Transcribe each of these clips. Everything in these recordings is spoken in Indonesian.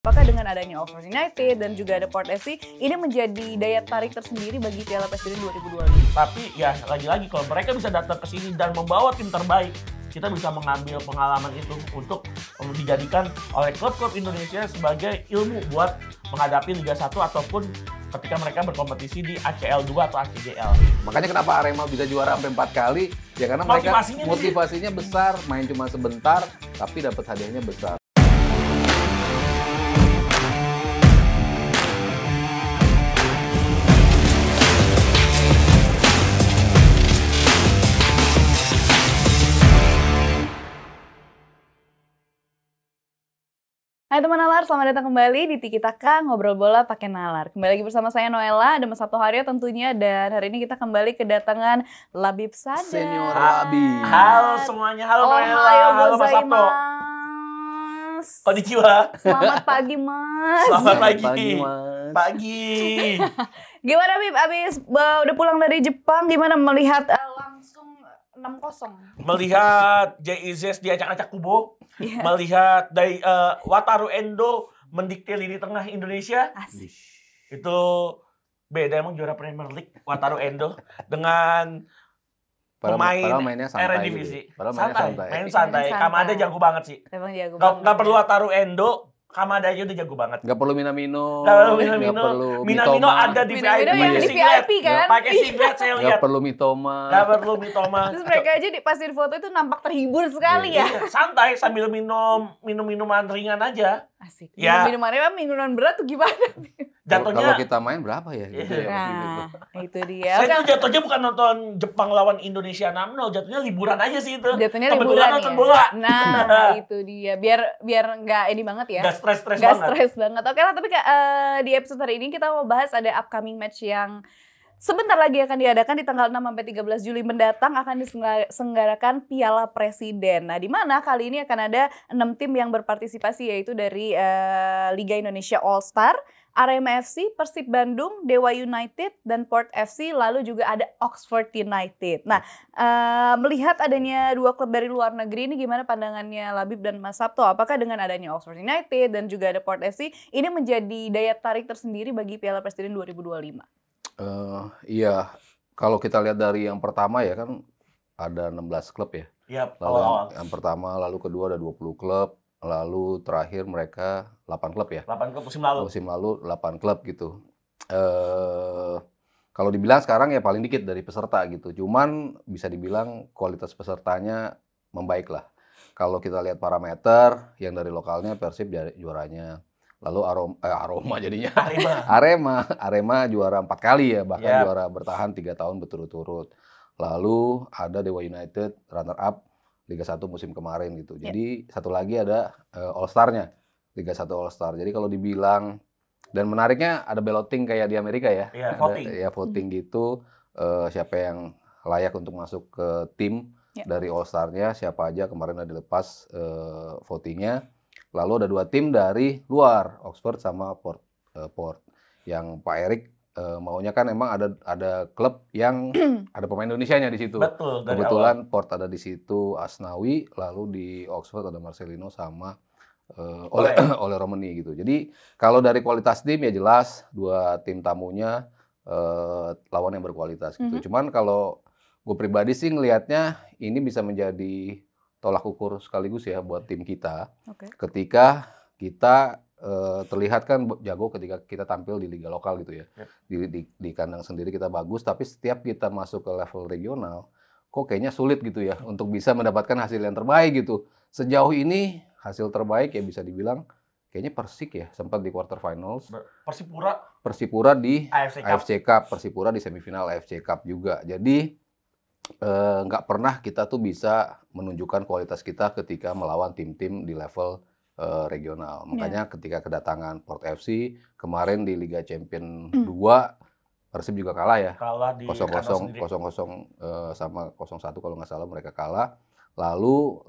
Apakah dengan adanya Oxford United dan juga ada Port FC, ini menjadi daya tarik tersendiri bagi Piala Presiden 2025? Tapi ya lagi-lagi kalau mereka bisa datang ke sini dan membawa tim terbaik, kita bisa mengambil pengalaman itu untuk dijadikan oleh klub-klub Indonesia sebagai ilmu buat menghadapi Liga 1 ataupun ketika mereka berkompetisi di ACL 2 atau ACGL. Makanya kenapa Arema bisa juara sampai 4 kali? Ya karena mereka motivasinya besar, main cuma sebentar tapi dapat hadiahnya besar. Hai teman Nalar, selamat datang kembali di Tiki Taka Ngobrol Bola Pakai Nalar. Kembali lagi bersama saya Noella, ada Mas Sabto Haryo tentunya, dan hari ini kita kembali kedatangan Labib Sadar. Senior Labib. Halo semuanya, halo Noella, halo Mas Sabto. Konnichiwa. Selamat pagi Mas. Selamat pagi. Mas. Pagi. Gimana Bib, abis udah pulang dari Jepang, gimana melihat langsung 6-0? Melihat JIZ diacak-acak kubo. Yeah. Melihat dari Wataru Endo mendikte lini tengah Indonesia. Asik. Itu beda emang juara Premier League Wataru Endo dengan pemain mainnya santai Eredivisie. gitu. Padahal Main santai. Kamada jago banget sih. Emang jago Gak banget. perlu Wataru Endo, Kamada aja udah jago banget. Gak perlu Minamino. Gak perlu Minamino. Minamino ada di Minamino yang di VIP kan? Pakai singlet saya lihat. Gak perlu Mitoma. Gak perlu Mitoma. Terus mereka aja pas di foto itu nampak terhibur sekali ya. Iya, santai sambil minum-minuman ringan aja. Asik. Ya. Minuman berat tuh gimana? Kalau Jatuhnya kita main berapa ya? Gitu ya, Nah, itu dia. saya tuh jatuhnya bukan nonton Jepang lawan Indonesia 6-0, jatuhnya liburan aja sih itu. Jatuhnya Kebetulan liburan nonton ya. bola. Nah, itu dia. Biar nggak ini banget ya. Gak stres-stres Nggak banget. stres banget. Oke lah, tapi di episode hari ini kita mau bahas ada upcoming match yang sebentar lagi akan diadakan di tanggal 6 sampai 13 Juli mendatang, akan diselenggarakan Piala Presiden. Nah, di mana kali ini akan ada 6 tim yang berpartisipasi, yaitu dari Liga Indonesia All Star, Arema FC, Persib Bandung, Dewa United, dan Port FC, lalu juga ada Oxford United. Nah, melihat adanya dua klub dari luar negeri ini, gimana pandangannya Labib dan Mas Sabto? Apakah dengan adanya Oxford United dan juga ada Port FC, ini menjadi daya tarik tersendiri bagi Piala Presiden 2025? Iya, kalau kita lihat dari yang pertama ya kan ada 16 klub ya. Iya, Lalu awal-awal. yang pertama, lalu kedua ada 20 klub, lalu terakhir mereka 8 klub ya. 8 klub musim lalu. Musim lalu 8 klub gitu. Kalau dibilang sekarang ya paling dikit dari peserta gitu. Cuman bisa dibilang kualitas pesertanya membaik lah. Kalau kita lihat parameter yang dari lokalnya Persib juaranya. Lalu Aroma jadinya. Arema juara 4 kali ya, bahkan juara bertahan 3 tahun berturut-turut. Lalu ada Dewa United runner up Liga 1 musim kemarin gitu. Jadi satu lagi ada All Star-nya, Liga 1 All Star. Jadi kalau dibilang, dan menariknya ada balloting kayak di Amerika ya. Iya, voting. Ya voting gitu, siapa yang layak untuk masuk ke tim dari All Star-nya, siapa aja kemarin udah dilepas votingnya. Lalu ada 2 tim dari luar, Oxford sama Port. Yang Pak Erik maunya kan emang ada klub yang ada pemain Indonesianya di situ. Betul. Kebetulan Port ada di situ, Asnawi, lalu di Oxford ada Marcelino sama oleh Romani gitu. Jadi kalau dari kualitas tim ya jelas 2 tim tamunya lawan yang berkualitas gitu. Cuman kalau gue pribadi sih ngelihatnya ini bisa menjadi tolak ukur sekaligus ya buat tim kita. Ketika kita terlihat kan jago ketika kita tampil di liga lokal gitu ya. Di kandang sendiri kita bagus, tapi setiap kita masuk ke level regional, kok kayaknya sulit gitu ya untuk bisa mendapatkan hasil yang terbaik gitu. Sejauh ini hasil terbaik ya bisa dibilang kayaknya Persik ya, sempat di quarter finals. Persipura di AFC Cup, Persipura di semifinal AFC Cup juga. Jadi nggak pernah kita tuh bisa menunjukkan kualitas kita ketika melawan tim-tim di level regional. Makanya ketika kedatangan Port FC kemarin di Liga Champion 2, Persib juga kalah ya. Kalah di 0-0 sama 0-1 kalau nggak salah mereka kalah. Lalu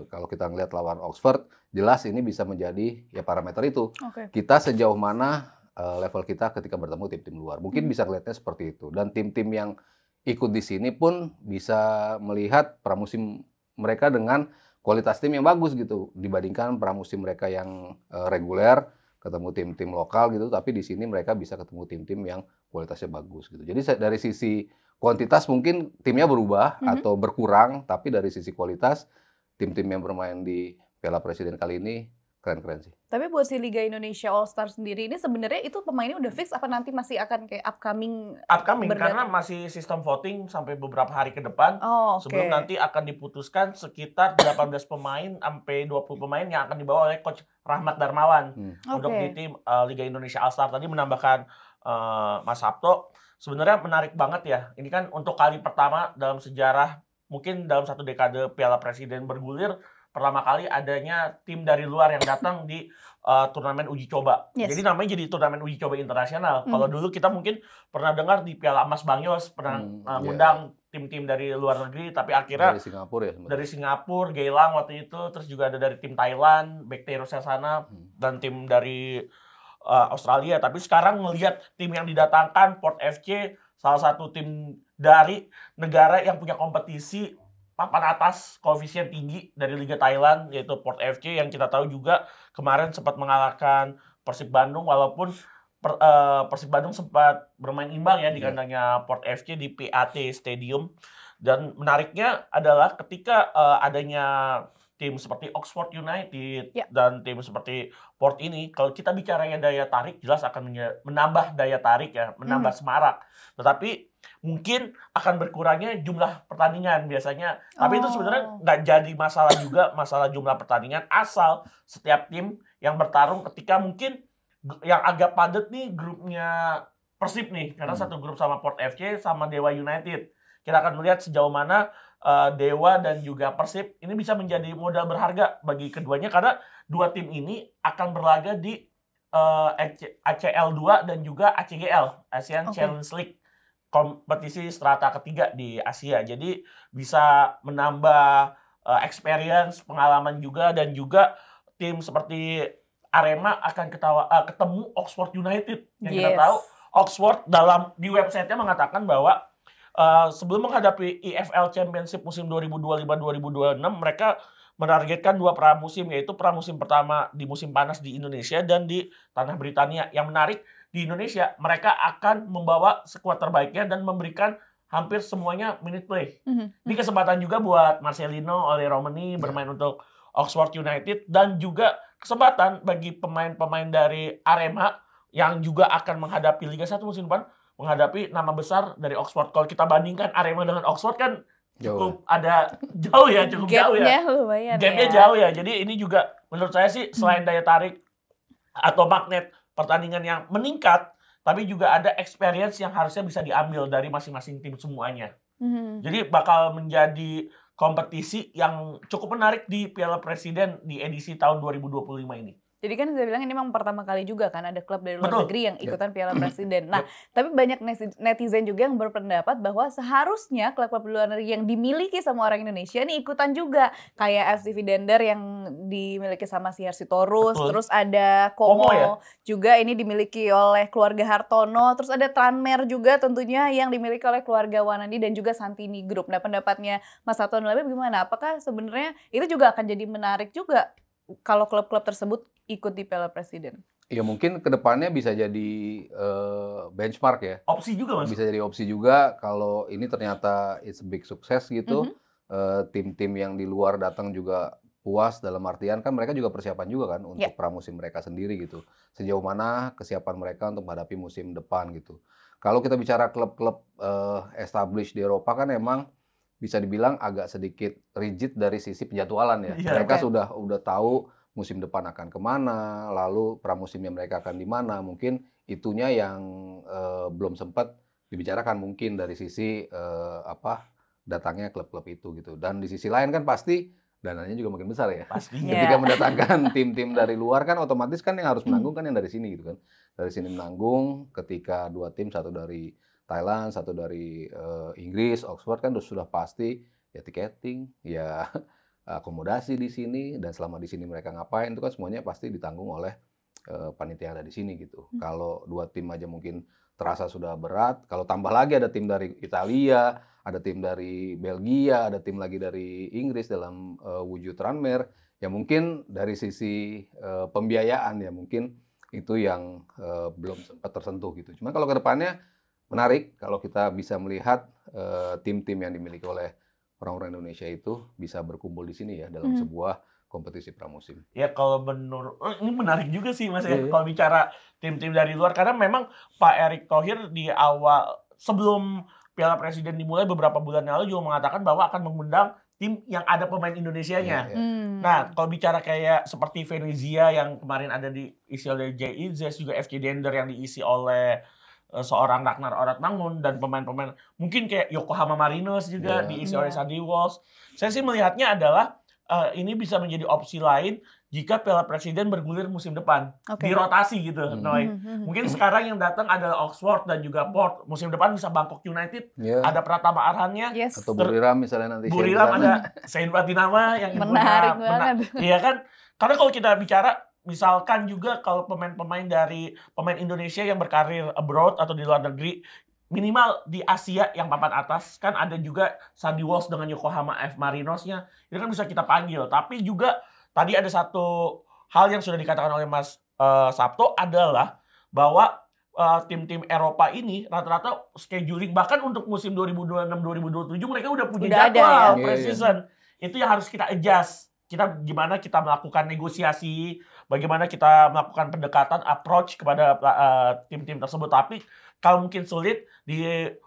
kalau kita ngelihat lawan Oxford, jelas ini bisa menjadi ya parameter itu. Kita sejauh mana level kita ketika bertemu tim-tim luar. Mungkin bisa kelihatannya seperti itu. Dan tim-tim yang ikut di sini pun bisa melihat pramusim mereka dengan kualitas tim yang bagus gitu dibandingkan pramusim mereka yang reguler ketemu tim-tim lokal gitu, tapi di sini mereka bisa ketemu tim-tim yang kualitasnya bagus gitu. Jadi dari sisi kuantitas mungkin timnya berubah atau berkurang, tapi dari sisi kualitas tim-tim yang bermain di Piala Presiden kali ini keren-keren sih. Tapi buat si Liga Indonesia All Star sendiri ini sebenarnya itu pemainnya udah fix apa nanti masih akan kayak upcoming karena masih sistem voting sampai beberapa hari ke depan. Sebelum nanti akan diputuskan sekitar 18 pemain sampai 20 pemain yang akan dibawa oleh Coach Rahmat Darmawan untuk di tim Liga Indonesia All Star. Tadi menambahkan Mas Sabto, sebenarnya menarik banget ya. Ini kan untuk kali pertama dalam sejarah, mungkin dalam satu dekade Piala Presiden bergulir, pertama kali adanya tim dari luar yang datang di turnamen uji coba. Jadi namanya jadi turnamen uji coba internasional. Kalau dulu kita mungkin pernah dengar di Piala Emas Bang Yos pernah ngundang tim-tim dari luar negeri, tapi akhirnya dari Singapura ya. Dari Singapura, Geylang waktu itu, terus juga ada dari tim Thailand, Baektae sana, dan tim dari Australia. Tapi sekarang melihat tim yang didatangkan, Port FC, salah satu tim dari negara yang punya kompetisi papan atas koefisien tinggi dari Liga Thailand, yaitu Port FC yang kita tahu juga kemarin sempat mengalahkan Persib Bandung, walaupun Persib Bandung sempat bermain imbang ya di kandangnya Port FC di PAT Stadium. Dan menariknya adalah ketika adanya tim seperti Oxford United dan tim seperti Port ini, kalau kita bicaranya daya tarik, jelas akan menambah daya tarik ya, menambah semarak. Tetapi mungkin akan berkurangnya jumlah pertandingan biasanya. Tapi itu sebenarnya nggak jadi masalah juga, masalah jumlah pertandingan, asal setiap tim yang bertarung ketika mungkin yang agak padat nih grupnya Persib nih, karena satu grup sama Port FC sama Dewa United. Kita akan melihat sejauh mana Dewa dan juga Persib ini bisa menjadi modal berharga bagi keduanya, karena dua tim ini akan berlaga di ACL 2 dan juga ACGL, Asian Challenge League, kompetisi strata ketiga di Asia. Jadi bisa menambah experience, pengalaman juga, dan juga tim seperti Arema akan ketemu Oxford United yang kita tahu Oxford di websitenya mengatakan bahwa sebelum menghadapi EFL Championship musim 2025-2026, mereka menargetkan 2 pramusim, yaitu pramusim pertama di musim panas di Indonesia dan di Tanah Britania. Yang menarik, di Indonesia mereka akan membawa skuad terbaiknya dan memberikan hampir semuanya minute play. Ini kesempatan juga buat Marcelino, Ole Romani bermain untuk Oxford United, dan juga kesempatan bagi pemain-pemain dari Arema yang juga akan menghadapi Liga 1 musim depan, menghadapi nama besar dari Oxford. Kalau kita bandingkan Arema dengan Oxford kan cukup jauh ya. Gapnya jauh ya. Jadi ini juga menurut saya sih selain daya tarik atau magnet pertandingan yang meningkat, tapi juga ada experience yang harusnya bisa diambil dari masing-masing tim semuanya. Jadi bakal menjadi kompetisi yang cukup menarik di Piala Presiden di edisi tahun 2025 ini. Jadi kan saya bilang ini memang pertama kali juga kan ada klub dari luar negeri yang ikutan Piala Presiden. Nah, tapi banyak netizen juga yang berpendapat bahwa seharusnya klub-klub luar negeri yang dimiliki sama orang Indonesia nih ikutan juga. Kayak FC Vidender yang dimiliki sama si Hersitorus, terus ada Como juga ini dimiliki oleh keluarga Hartono, terus ada Tranmere juga tentunya yang dimiliki oleh keluarga Wanandi dan juga Santini Group. Nah, pendapatnya Mas Sato lebih gimana? Apakah sebenarnya itu juga akan jadi menarik juga kalau klub-klub tersebut ikut di Piala Presiden? Ya mungkin kedepannya bisa jadi benchmark ya. Opsi juga Mas? Bisa jadi opsi juga kalau ini ternyata it's a big success gitu. Tim-tim yang di luar datang juga puas, dalam artian kan mereka juga persiapan juga kan untuk pramusim mereka sendiri gitu. Sejauh mana kesiapan mereka untuk menghadapi musim depan gitu. Kalau kita bicara klub-klub established di Eropa kan emang bisa dibilang agak sedikit rigid dari sisi penjadwalan ya. Mereka sudah tahu musim depan akan kemana, lalu pramusimnya mereka akan di mana. Mungkin itunya yang belum sempat dibicarakan mungkin dari sisi datangnya klub-klub itu gitu. Dan di sisi lain kan pasti dananya juga makin besar ya. Pastinya. Ketika mendatangkan tim-tim dari luar kan otomatis kan yang harus menanggung kan yang dari sini gitu kan. Dari sini menanggung ketika 2 tim, satu dari Thailand, satu dari Inggris, Oxford kan sudah pasti ya tiketing, ya akomodasi di sini, dan selama di sini mereka ngapain itu kan semuanya pasti ditanggung oleh panitia ada di sini gitu. Kalau 2 tim aja mungkin terasa sudah berat, kalau tambah lagi ada tim dari Italia, ada tim dari Belgia, ada tim lagi dari Inggris dalam wujud Tranmere, ya mungkin dari sisi pembiayaan ya mungkin itu yang belum sempat tersentuh gitu. Cuma kalau ke depannya menarik kalau kita bisa melihat tim-tim yang dimiliki oleh orang-orang Indonesia itu bisa berkumpul di sini ya dalam sebuah kompetisi pramusim. Ya kalau ini menarik juga sih Mas ya, Iya. kalau bicara tim-tim dari luar, karena memang Pak Erick Thohir di awal sebelum Piala Presiden dimulai beberapa bulan yang lalu juga mengatakan bahwa akan mengundang tim yang ada pemain Indonesianya. Iya. Nah, kalau bicara kayak seperti Venezia yang kemarin ada diisi oleh JIZ, juga FC Dender yang diisi oleh seorang Ragnar Oratmangun, dan pemain-pemain mungkin kayak Yokohama Marinos juga diisi oleh Sandy Walsh. Saya sih melihatnya adalah ini bisa menjadi opsi lain jika Piala Presiden bergulir musim depan. Dirotasi gitu, Noy. Mungkin sekarang yang datang adalah Oxford dan juga Port. Musim depan bisa Bangkok United, ada Pratama Arhannya. Atau Buriram misalnya nanti. Buriram ada Saint Batinama yang menarik banget. Iya kan? Karena kalau kita bicara, misalkan juga kalau pemain-pemain dari pemain Indonesia yang berkarir abroad atau di luar negeri, minimal di Asia yang papan atas, kan ada juga Sandy Walsh dengan Yokohama F Marinosnya, itu kan bisa kita panggil. Tapi juga tadi ada satu hal yang sudah dikatakan oleh Mas Sabto adalah bahwa tim-tim Eropa ini rata-rata scheduling bahkan untuk musim 2026-2027 mereka udah punya jadwal pre-season. Itu yang harus kita adjust. Gimana kita melakukan negosiasi, bagaimana kita melakukan pendekatan, approach kepada tim-tim tersebut. Tapi kalau mungkin sulit, di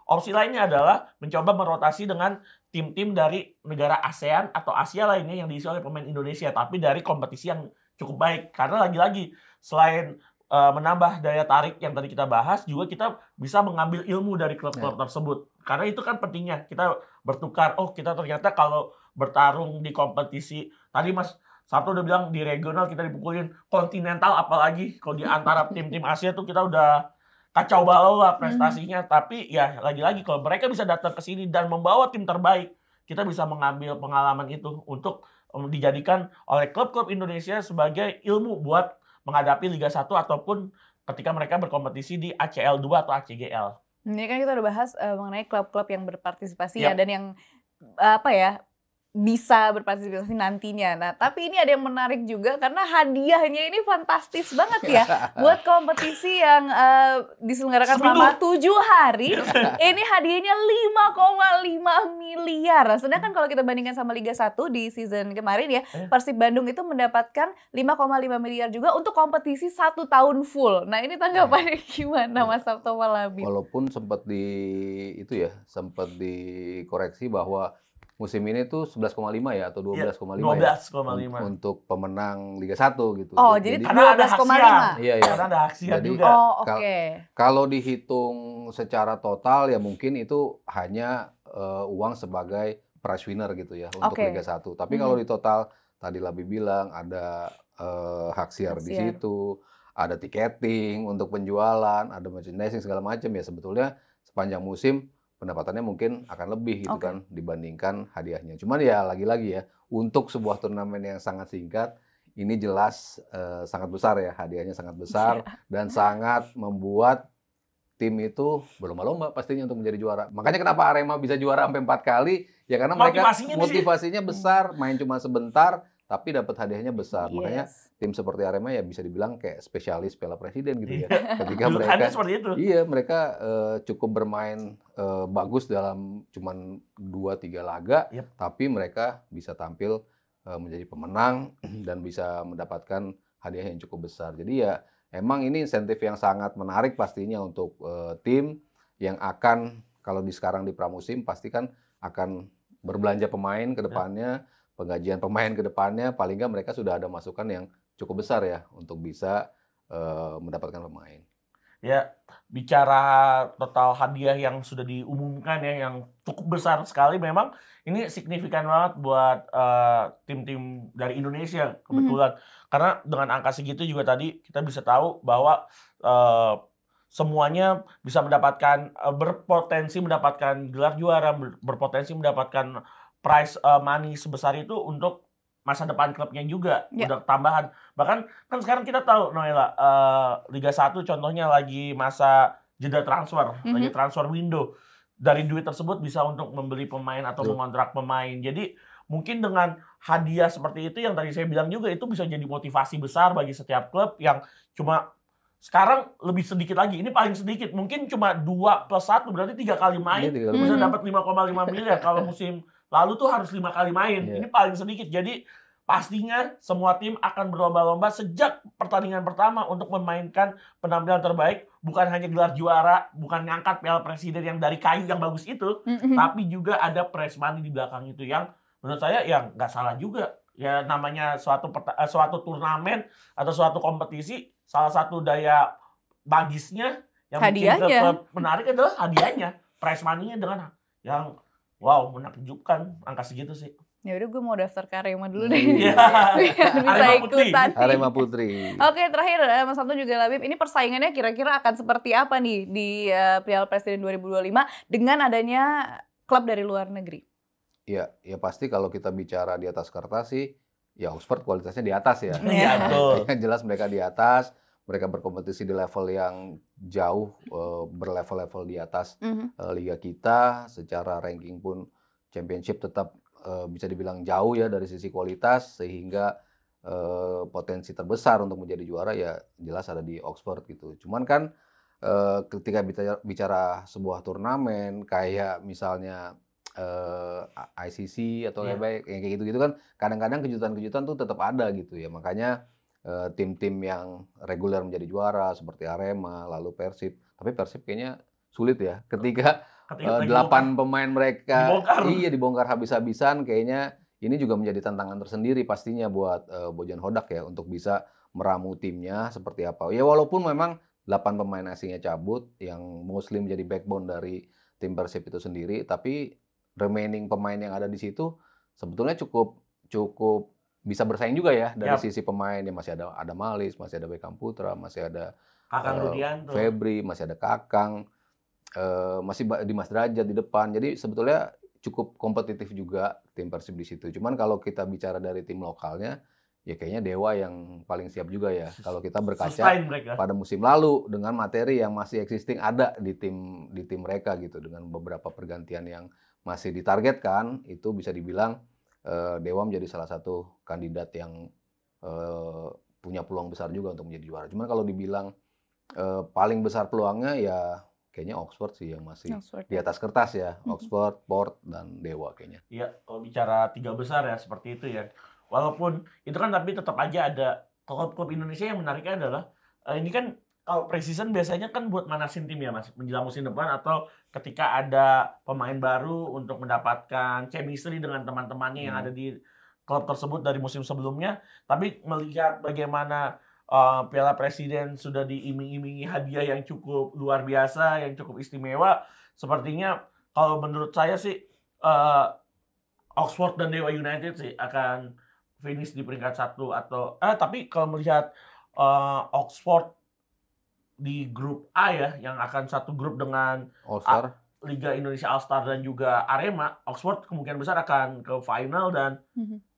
opsi lainnya adalah mencoba merotasi dengan tim-tim dari negara ASEAN atau Asia lainnya yang diisi oleh pemain Indonesia, tapi dari kompetisi yang cukup baik. Karena lagi-lagi, selain menambah daya tarik yang tadi kita bahas, juga kita bisa mengambil ilmu dari klub-klub tersebut. Karena itu kan pentingnya, kita bertukar, kita ternyata kalau bertarung di kompetisi, tadi Mas Sabto udah bilang di regional kita dipukulin, kontinental apalagi, kalau di antara tim-tim Asia tuh kita udah kacau balau lah prestasinya. Tapi ya lagi-lagi kalau mereka bisa datang ke sini dan membawa tim terbaik, kita bisa mengambil pengalaman itu untuk dijadikan oleh klub-klub Indonesia sebagai ilmu buat menghadapi Liga 1 ataupun ketika mereka berkompetisi di ACL 2 atau ACGL. Ini kan kita udah bahas mengenai klub-klub yang berpartisipasi ya, dan yang bisa berpartisipasi nantinya. Nah, tapi ini ada yang menarik juga karena hadiahnya ini fantastis banget ya. Buat kompetisi yang diselenggarakan selama 7 hari, ini hadiahnya 5,5 miliar. Sedangkan kalau kita bandingkan sama Liga 1 di season kemarin ya, Persib Bandung itu mendapatkan 5,5 miliar juga untuk kompetisi 1 tahun full. Nah, ini tanggapannya gimana Mas Sabto Malabi? Walaupun sempat sempat dikoreksi bahwa musim ini tuh 11,5 ya atau 12,5 untuk pemenang Liga 1 gitu. Oh, jadi 12,5. Iya. Karena ada Aksian juga. Kalau dihitung secara total ya mungkin itu hanya uang sebagai prize winner gitu ya untuk Liga 1. Tapi kalau di total tadi Labi bilang ada hak siar di situ, ada tiketing untuk penjualan, ada merchandising segala macam ya, sebetulnya sepanjang musim pendapatannya mungkin akan lebih gitu kan dibandingkan hadiahnya. Cuman ya lagi-lagi ya, untuk sebuah turnamen yang sangat singkat, ini jelas sangat besar ya, hadiahnya sangat besar dan sangat membuat tim itu berlomba-lomba pastinya untuk menjadi juara. Makanya kenapa Arema bisa juara sampai 4 kali, ya karena mereka motivasinya besar, main cuma sebentar tapi dapat hadiahnya besar. Makanya tim seperti Arema ya bisa dibilang kayak spesialis Piala Presiden gitu ya. Ketika mereka cukup bermain bagus dalam cuman 2-3 laga, tapi mereka bisa tampil menjadi pemenang dan bisa mendapatkan hadiah yang cukup besar. Jadi ya emang ini insentif yang sangat menarik pastinya untuk tim yang akan, kalau sekarang di pramusim pasti kan akan berbelanja pemain ke depannya, penggajian pemain ke depannya, paling nggak mereka sudah ada masukan yang cukup besar ya untuk bisa mendapatkan pemain. Ya, bicara total hadiah yang sudah diumumkan ya, yang cukup besar sekali, memang ini signifikan banget buat tim-tim dari Indonesia kebetulan. Karena dengan angka segitu juga tadi kita bisa tahu bahwa semuanya bisa mendapatkan, berpotensi mendapatkan gelar juara, berpotensi mendapatkan prize money sebesar itu untuk masa depan klubnya juga Ya. udah tambahan. Bahkan kan sekarang kita tahu Noella, Liga 1 contohnya lagi masa jeda transfer, lagi transfer window. Dari duit tersebut bisa untuk membeli pemain atau mengontrak pemain. Jadi mungkin dengan hadiah seperti itu yang tadi saya bilang juga itu bisa jadi motivasi besar bagi setiap klub yang cuma sekarang lebih sedikit lagi. Ini paling sedikit. Mungkin cuma 2+1 berarti 3 kali main Iya, 3 kali bisa main. dapat 5,5 miliar. Kalau musim lalu tuh harus 5 kali main. Iya. Ini paling sedikit. Jadi pastinya semua tim akan berlomba-lomba sejak pertandingan pertama untuk memainkan penampilan terbaik. Bukan hanya gelar juara, bukan ngangkat Piala Presiden yang dari kayu yang bagus itu, tapi juga ada prize money di belakang itu yang menurut saya yang nggak salah juga. Ya namanya suatu turnamen atau suatu kompetisi, salah satu daya magisnya yang bikin Hadiahnya. klub menarik adalah hadiahnya, prize money-nya dengan yang wow menakjubkan angka segitu sih. Ya udah gue mau daftar ke Arema dulu deh. Iya. Biar bisa Arema Putri. ikutan. Arema Putri. Oke, terakhir Mas Sabto juga Labib, ini persaingannya kira-kira akan seperti apa nih di Piala Presiden 2025 dengan adanya klub dari luar negeri? Ya pasti kalau kita bicara di atas kertas sih, ya Oxford kualitasnya di atas ya. Iya betul. Yang jelas mereka di atas, mereka berkompetisi di level yang jauh, berlevel-level di atas liga kita. Secara ranking pun championship tetap bisa dibilang jauh ya dari sisi kualitas, sehingga potensi terbesar untuk menjadi juara ya jelas ada di Oxford gitu. Cuman kan ketika bicara sebuah turnamen kayak misalnya ICC atau kayak gitu-gitu kan kadang-kadang kejutan-kejutan tuh tetap ada gitu ya. Makanya tim-tim yang reguler menjadi juara seperti Arema, lalu Persib. Tapi Persib kayaknya sulit ya ketika 8 pemain mereka dibongkar habis-habisan. Kayaknya ini juga menjadi tantangan tersendiri pastinya buat Bojan Hodak ya untuk bisa meramu timnya seperti apa. Ya walaupun memang 8 pemain asingnya cabut yang mostly menjadi backbone dari tim Persib itu sendiri, tapi remaining pemain yang ada di situ sebetulnya cukup bisa bersaing juga ya dari sisi pemain. Ya masih ada Malis, masih ada Beckham Putra, masih ada Kakang Rudianto, Febri, masih ada Kakang, masih di Mas Derajat di depan. Jadi sebetulnya cukup kompetitif juga tim Persib di situ. Cuman kalau kita bicara dari tim lokalnya, ya kayaknya Dewa yang paling siap juga ya. Kalau kita berkaca pada musim lalu dengan materi yang masih existing ada di tim mereka gitu, dengan beberapa pergantian yang masih ditargetkan, itu bisa dibilang Dewa menjadi salah satu kandidat yang punya peluang besar juga untuk menjadi juara. Cuman kalau dibilang paling besar peluangnya ya kayaknya Oxford sih yang masih di atas kertas ya. Oxford, Port, dan Dewa kayaknya. Iya, kalau bicara 3 besar ya seperti itu ya. Walaupun itu kan tapi tetap aja ada klub-klub Indonesia yang menariknya adalah ini kan kalau preseason biasanya kan buat manasin tim ya Mas, menjelang musim depan atau ketika ada pemain baru untuk mendapatkan chemistry dengan teman-temannya yang ada di klub tersebut dari musim sebelumnya. Tapi melihat bagaimana Piala Presiden sudah diiming-imingi hadiah yang cukup luar biasa, yang cukup istimewa, sepertinya kalau menurut saya sih Oxford dan Dewa United sih akan finish di peringkat 1 atau tapi kalau melihat Oxford di grup A ya, yang akan satu grup dengan All-Star, Liga Indonesia All-Star dan juga Arema, Oxford kemungkinan besar akan ke final dan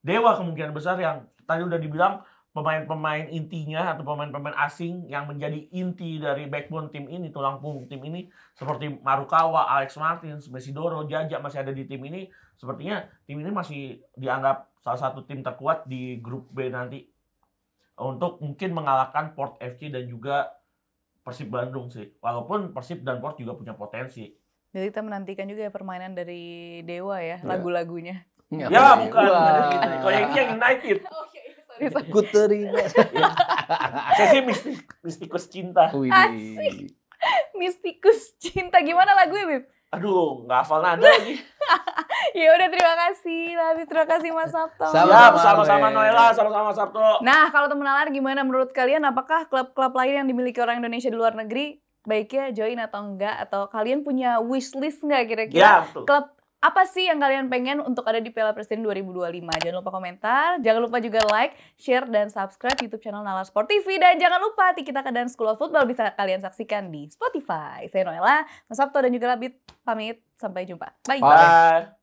Dewa kemungkinan besar yang tadi udah dibilang pemain-pemain intinya atau pemain-pemain asing yang menjadi inti dari backbone tim ini, tulang punggung tim ini seperti Marukawa, Alex Martins, Mesidoro, Jaja masih ada di tim ini. Sepertinya tim ini masih dianggap salah satu tim terkuat di grup B nanti untuk mungkin mengalahkan Port FC dan juga Persib Bandung sih. Walaupun Persib dan Port juga punya potensi. Jadi kita menantikan juga ya permainan dari Dewa ya, lagu-lagunya. Ya bukan. Kalau yang ini yang United. Sorry. Ku terima. Saya sih mistikus cinta. Asik. Mistikus cinta. Gimana lagunya, Bib? Aduh, nggak hafal nada lagi. Ya udah, terima kasih Labib, terima kasih Mas Sabto. Sama-sama Noella, sama-sama Sabto. Nah, kalau teman Nalar gimana menurut kalian? Apakah klub-klub lain yang dimiliki orang Indonesia di luar negeri baiknya join atau enggak? Atau kalian punya wishlist nggak kira-kira? Ya, betul. Klub apa sih yang kalian pengen untuk ada di Piala Presiden 2025? Jangan lupa komentar, jangan lupa juga like, share, dan subscribe YouTube channel Nalar Sport TV. Dan jangan lupa Tiki Taka dan School of Football bisa kalian saksikan di Spotify. Saya Noella, Mas Sabto, dan juga Labib pamit. Sampai jumpa. Bye. Bye.